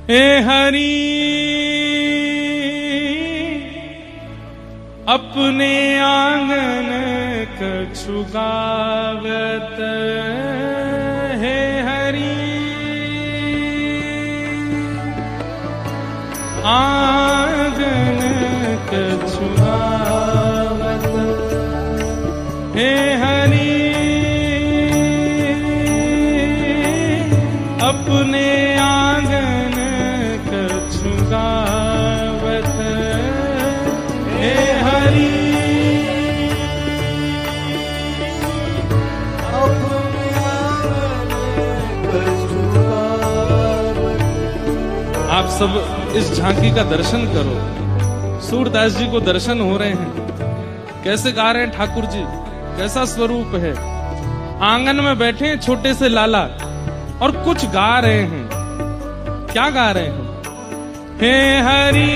हे हरि अपने आंगन कछु गावत, हे हरि आंगन कछु गावत, हे हरि अपने आंगन कछु गावत, हे हरि अपने आंगन कछु गावत। आप सब इस झांकी का दर्शन करो। सूरदास जी को दर्शन हो रहे हैं, कैसे गा रहे हैं ठाकुर जी, कैसा स्वरूप है। आंगन में बैठे छोटे से लाला और कुछ गा रहे हैं। क्या गा रहे हैं? हे हरि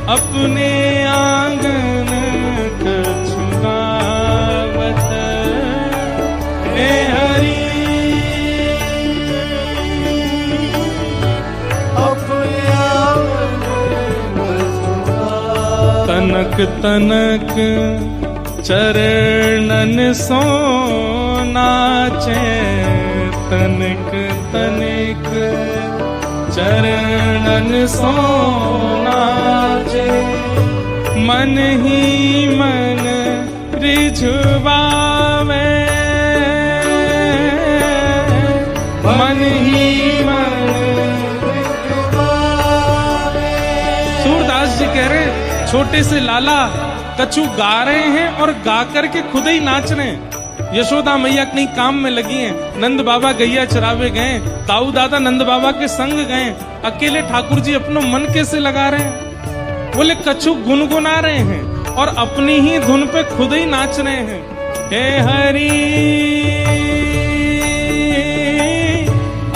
अपने आंगन कछु गावत, हे हरि अपने आंगन कछु गावत। तनक तनक चरणन सो नाचे, तनिक तनिक चरणन सो नाचे, मन ही मन रिझवावे, मन ही मन रिझवावे। सूरदास जी कह रहे हैं छोटे से लाला कछु गा रहे हैं और गा करके खुद ही नाच रहे हैं। यशोदा मैया कहीं काम में लगी हैं, नंद बाबा गैया चरावे गए, ताऊ दादा नंद बाबा के संग गए, अकेले ठाकुर जी अपना मन कैसे लगा रहे हैं? बोले कछु गुनगुना रहे हैं और अपनी ही धुन पे खुद ही नाच रहे हैं। हे हरि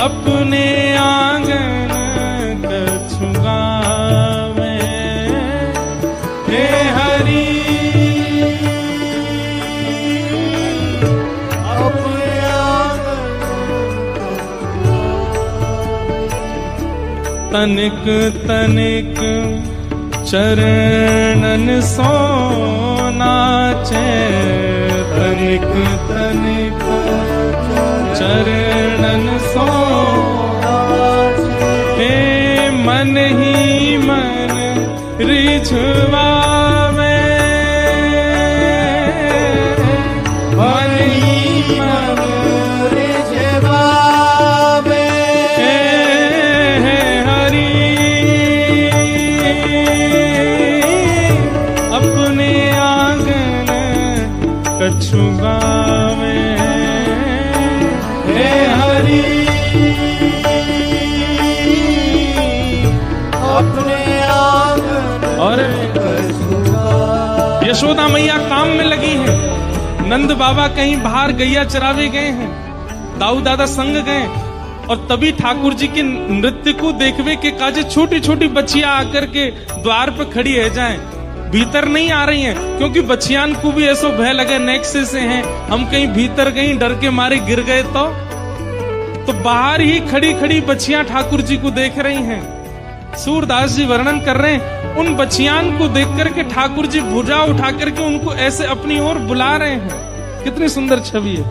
अपने आंगन कछु गावे, हे हरि तनिक तनिक चरणन सो नाचे, तनिक तनिक चरणन सो नाचे, हे मन ही मन रिझवावे, मन ही मन रिझवावे। अपने आंगन कछु गावे, हे हरि अपने आंगन। और यशोदा मैया काम में लगी हैं, नंद बाबा कहीं बाहर गैया चरावे गए हैं, दाऊ दादा संग गए, और तभी ठाकुर जी के नृत्य को देखवे के काजे छोटी छोटी बच्चियां आकर के द्वार पे खड़ी रह जाएं, भीतर नहीं आ रही हैं, क्योंकि बच्चियान को भी ऐसा भय लगे नेक्से से हैं, हम कहीं भीतर कहीं डर के मारे गिर गए तो बाहर ही खड़ी खड़ी बच्चियां ठाकुर जी को देख रही हैं। सूरदास जी वर्णन कर रहे हैं, उन बच्चियान को देख करके ठाकुर जी भुजा उठा करके उनको ऐसे अपनी ओर बुला रहे हैं। कितनी सुंदर छवि है।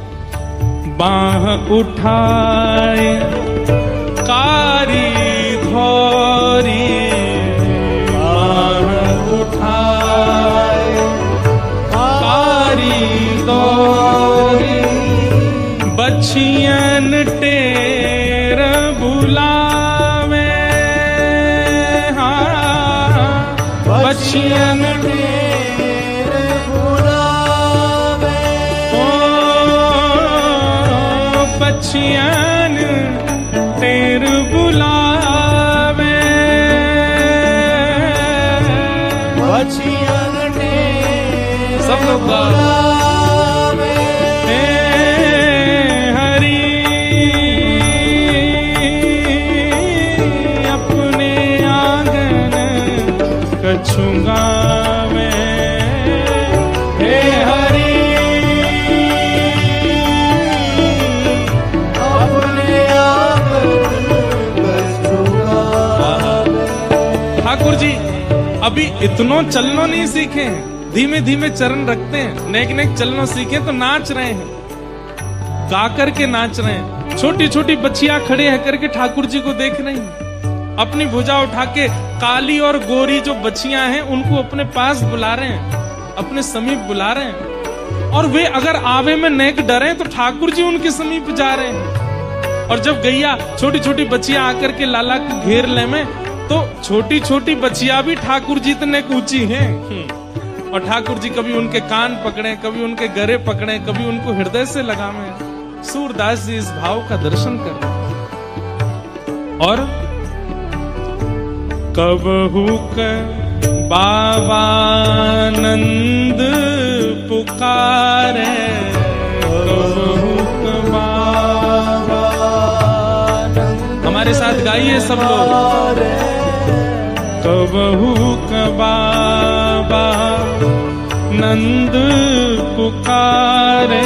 बाह उठाए कारी धोरी, बाह उठाए कारी धोरी, बच्चियन टेर बुलावे, हाँ बच्चियन टेर बुलावे, ओ बच्चियन टेर बुलावे, बच्चियन टेर सब लोग बुलावे, हे हरि अपने आंगन कछु गावे, हे हरि अपने अभी इतनो चलनो नहीं सीखे हैं, धीमे धीमे चरण रखते हैं, नेक नेक चलनो सीखे तो नाच रहे हैं, गा करके नाच रहे हैं। छोटी छोटी बच्चियां खड़े है करके ठाकुर जी को देख रही हैं, अपनी भुजा उठा के काली और गोरी जो बच्चियां हैं उनको अपने पास बुला रहे हैं, अपने समीप बुला रहे हैं। और वे अगर आवे में नेक डरे तो ठाकुर जी उनके समीप जा रहे हैं। और जब गैया छोटी छोटी बच्चियां आकर के लाला को घेर ले में, तो छोटी छोटी बच्चियां भी ठाकुर जी इतने ऊंची हैं। और ठाकुर जी कभी उनके कान पकड़े, कभी उनके गरे पकड़े, कभी उनको हृदय से लगावे। सूरदास जी इस भाव का दर्शन कर। और कबहू बाबा नंद पुकारे, कबहू बाबा, हमारे साथ गाइए सब लोग। कबहू बाबा नंद पुकारे,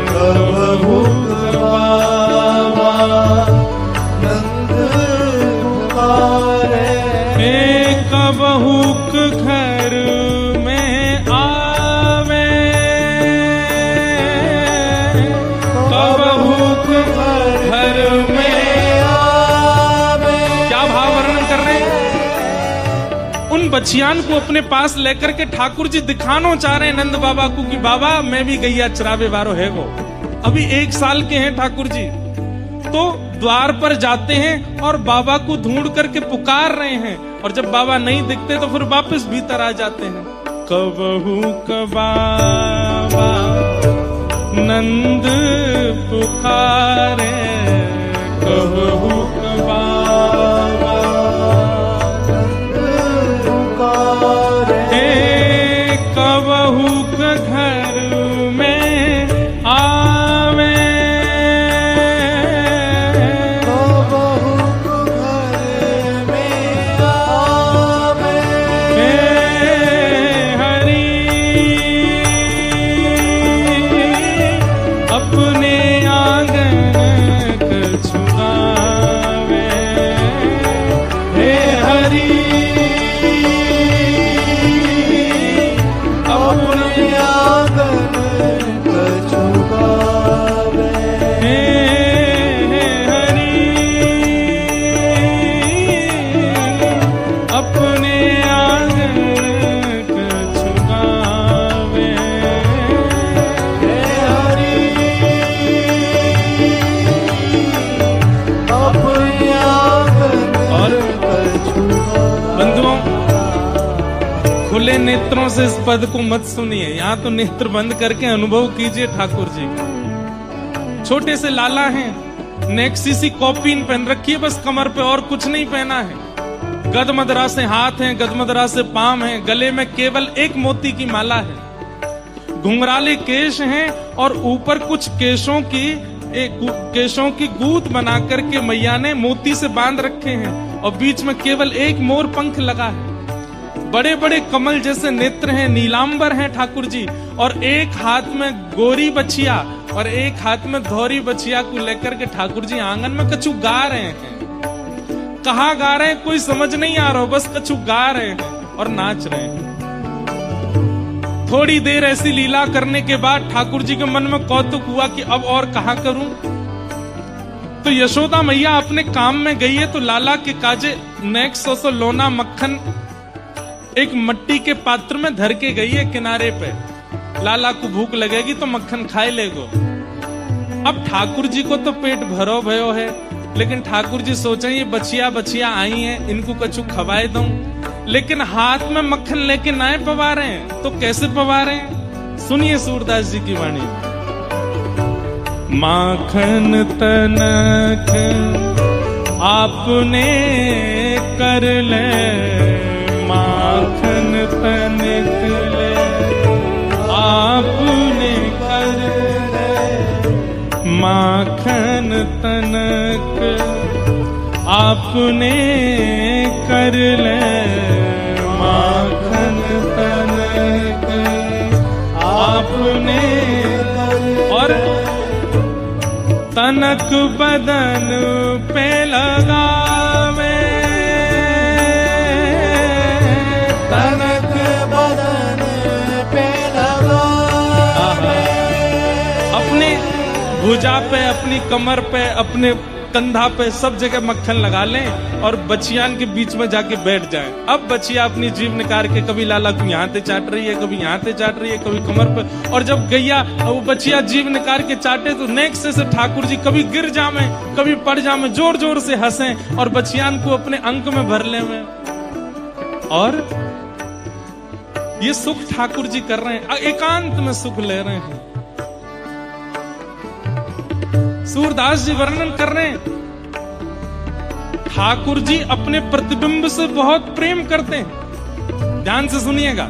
कबहू बाबा नंद पुकारे, कबहूक घर में आवे, कबहूक घर में आवे। क्या भाव वर्णन कर रहे हैं? उन बच्चियान को अपने पास लेकर के ठाकुर जी दिखाना चाह रहे हैं नंद बाबा को कि बाबा मैं भी गैया चरावे वारो है वो। अभी 1 साल के हैं ठाकुर जी, तो द्वार पर जाते हैं और बाबा को ढूंढ करके पुकार रहे हैं। और जब बाबा नहीं दिखते तो फिर वापस भीतर आ जाते हैं। कबहू बाबा नंद पुकारे, कबहू बाबा नंद पुकारे, कबहू घर में आवे, खुले नेत्रों से इस पद को मत सुनिए, यहाँ तो नेत्र बंद करके अनुभव कीजिए ठाकुर जी। छोटे से लाला हैं, नेक्सीसी कॉपीन पहन रखी है बस कमर पे, और कुछ नहीं पहना है। गदमदरा से हाथ हैं, गदमदरा से पांव हैं, गले में केवल एक मोती की माला है। घुंघराले केश हैं और ऊपर कुछ केशों की गूंथ बना करके मैया ने मोती से बांध रखे हैं, और बीच में केवल एक मोर पंख लगा है। बड़े बड़े कमल जैसे नेत्र हैं, नीलांबर हैं ठाकुर जी, और एक हाथ में गोरी बछिया और एक हाथ में धौरी बछिया को लेकर के ठाकुर जी आंगन में कछु गा रहे हैं। कहाँ गा रहे हैं कोई समझ नहीं आ रहा, बस कछु गा रहे हैं और नाच रहे हैं। थोड़ी देर ऐसी लीला करने के बाद ठाकुर जी के मन में कौतुक हुआ कि अब और कहा करूं। तो यशोदा मैया अपने काम में गई है, तो लाला के काजे नेक सो लोना मक्खन एक मट्टी के पात्र में धर के गई है किनारे पे। लाला को भूख लगेगी तो मक्खन खाए लेगो। अब ठाकुर जी को तो पेट भरो भयो है, लेकिन ठाकुर जी सोचे ये बच्चिया आई हैं, इनको कछु खवाए दूं, लेकिन हाथ में मक्खन लेके नाए पवा रहे हैं, तो कैसे पवा रहे हैं? सुनिए सूरदास जी की वाणी। माखन तनक आपने कर ले, माखन तनक ले आपने कर ले, माखन तनक आपने कर ले, माखन तनक आपने और तनक बदन पे लगावे, भुजा पे, अपनी कमर पे, अपने कंधा पे, सब जगह मक्खन लगा लें और बचियान के बीच में जाके बैठ जाएं। अब बचिया अपनी जीभ निकाल के कभी लाला को यहाँ से चाट रही है, कभी यहाँ से चाट रही है, कभी कमर पे। और जब गैया वो बचिया जीभ निकाल के चाटे तो नेक्स्ट से ठाकुर जी कभी गिर जामे, कभी पड़ जामे, जोर जोर से हंसें और बचियान को अपने अंक में भर ले में। और ये सुख ठाकुर जी कर रहे हैं, एकांत में सुख ले रहे हैं। सूरदास जी वर्णन कर रहे हैं, ठाकुर जी अपने प्रतिबिंब से बहुत प्रेम करते हैं। ध्यान से सुनिएगा।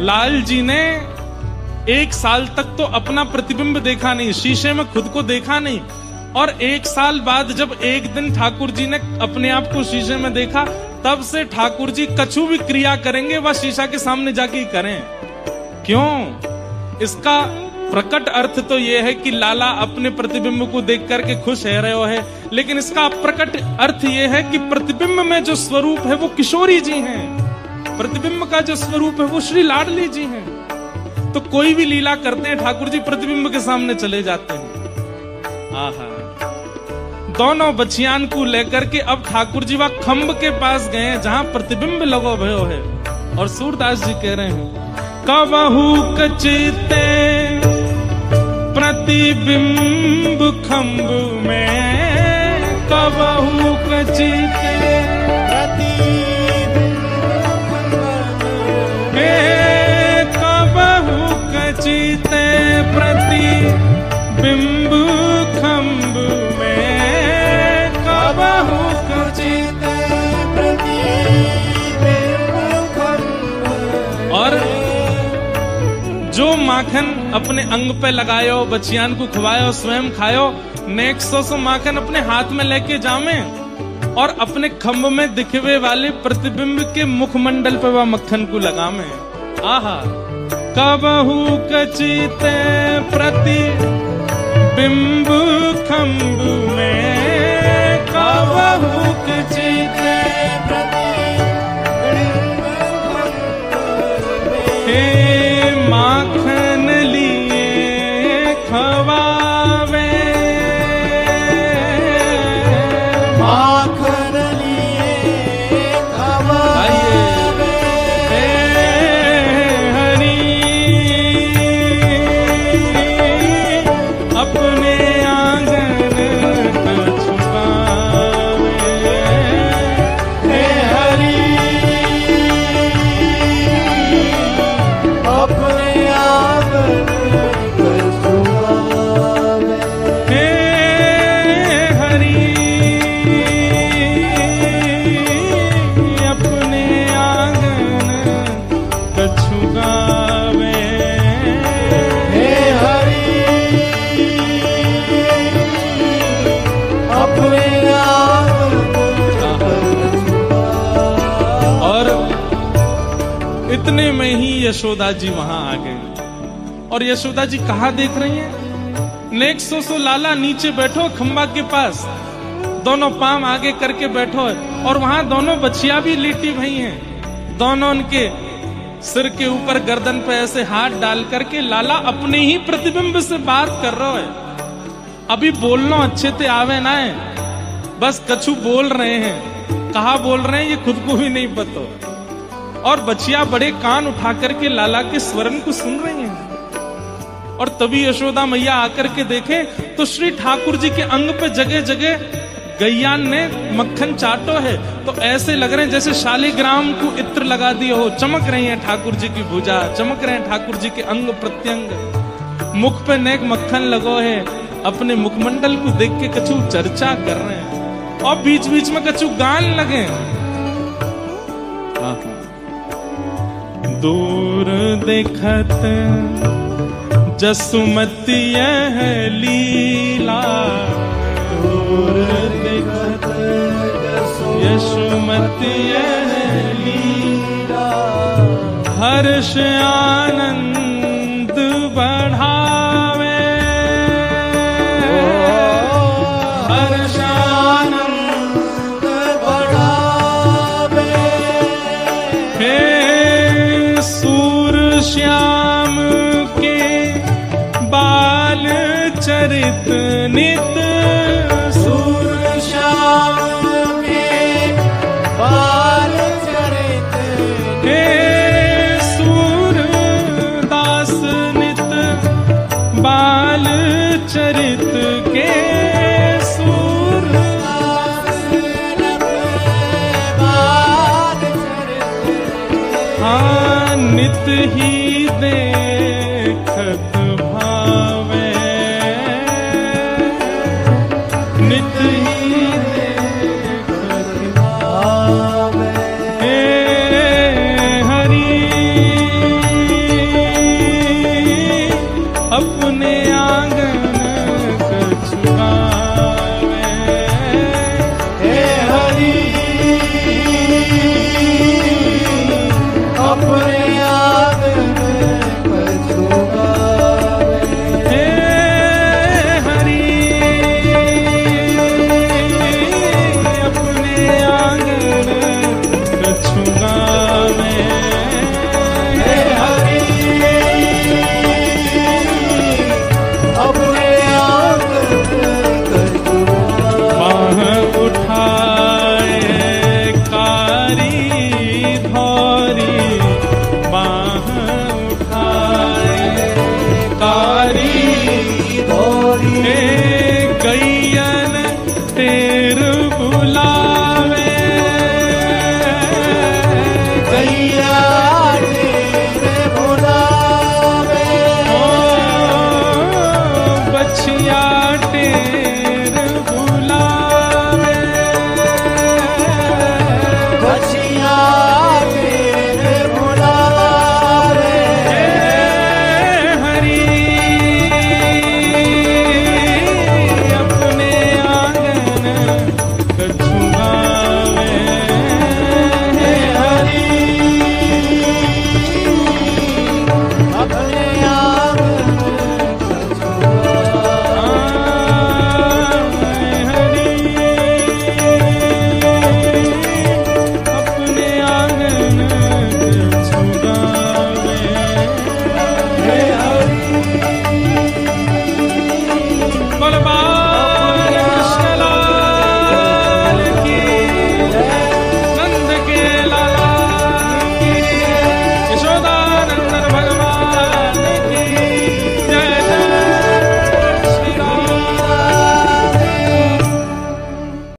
लाल जी ने 1 साल तक तो अपना प्रतिबिंब देखा नहीं, शीशे में खुद को देखा नहीं। और 1 साल बाद जब एक दिन ठाकुर जी ने अपने आप को शीशे में देखा, तब से ठाकुर जी कछु भी क्रिया करेंगे वह शीशा के सामने जाके ही करें। क्यों? इसका प्रकट अर्थ तो यह है कि लाला अपने प्रतिबिंब को देख करके खुश है रहे हो है, लेकिन इसका प्रकट अर्थ यह है कि प्रतिबिंब में जो स्वरूप है वो किशोरी जी हैं। प्रतिबिंब का जो स्वरूप है वो श्री लाडली जी हैं। तो कोई भी लीला करते हैं ठाकुर जी प्रतिबिंब के सामने चले जाते हैं। आहा, दोनों बचियान को लेकर के अब ठाकुर जी वह खम्ब के पास गए जहां प्रतिबिंब लगो भयो है। और सूरदास जी कह रहे हैं, कबहू कचिते प्रतिबिंब खम्ब में, कबहू कचिते कबहू कचिते प्रतिबिंब खम्ब में, कबहू कचिते प्रतिबिंब खम्ब। और जो माखन अपने अंग पे लगायो, बचियान को खवायो, स्वयं खायो, नेक्स्ट सो माखन अपने हाथ में लेके जामे और अपने खम्भ में दिखवे वाले प्रतिबिंब के मुखमंडल पे वह मक्खन को लगामे। आहा, कबहू कचिते प्रतिबिंब खम्भ में, कबहू कचिते माखन लिए खवावे, माखन लिए खवावे, हरि अपने आंगन छुपावे, हे हरि अपने इतने में ही यशोदा जी वहां आ गए। और यशोदा जी कहा देख रही हैं? नेक्स्ट सो लाला नीचे बैठो खंबा के पास, दोनों पांव आगे करके बैठो है और वहां दोनों बच्चियां भी लेटी भई हैं। दोनों उनके सिर के ऊपर गर्दन पे ऐसे हाथ डाल करके लाला अपने ही प्रतिबिंब से बात कर रहा है। अभी बोलना अच्छे से आवे ना है, बस कछु बोल रहे हैं, कहा बोल रहे हैं ये खुद को भी नहीं पता। और बच्चियां बड़े कान उठा करके लाला के स्वरन को सुन रही हैं। और तभी यशोदा मैया आकर के देखे तो श्री ठाकुर जी के अंग पे जगह जगह गैयान ने मक्खन चाटो है। तो ऐसे लग रहे हैं जैसे शालिग्राम को इत्र लगा दिया हो, चमक रही है ठाकुर जी की भुजा, चमक रहे हैं ठाकुर जी के अंग प्रत्यंग, मुख पे नेक मक्खन लगो है। अपने मुखमंडल को देख के कछु चर्चा कर रहे हैं और बीच बीच में कछु गान लगे। दूर देखत जसुमती यह लीला, दूर देखत यशुमती यह लीला, हर्ष आनंद बढ़ावे, हर्ष आनंद बढ़ावे। हे सूर श्याम के बाल चरित नित सूर श्याम के बाल चरित हे सूरदास नित बाल चरित के सूरदास नित बाल चरित हाँ नित ही देखत भावे नित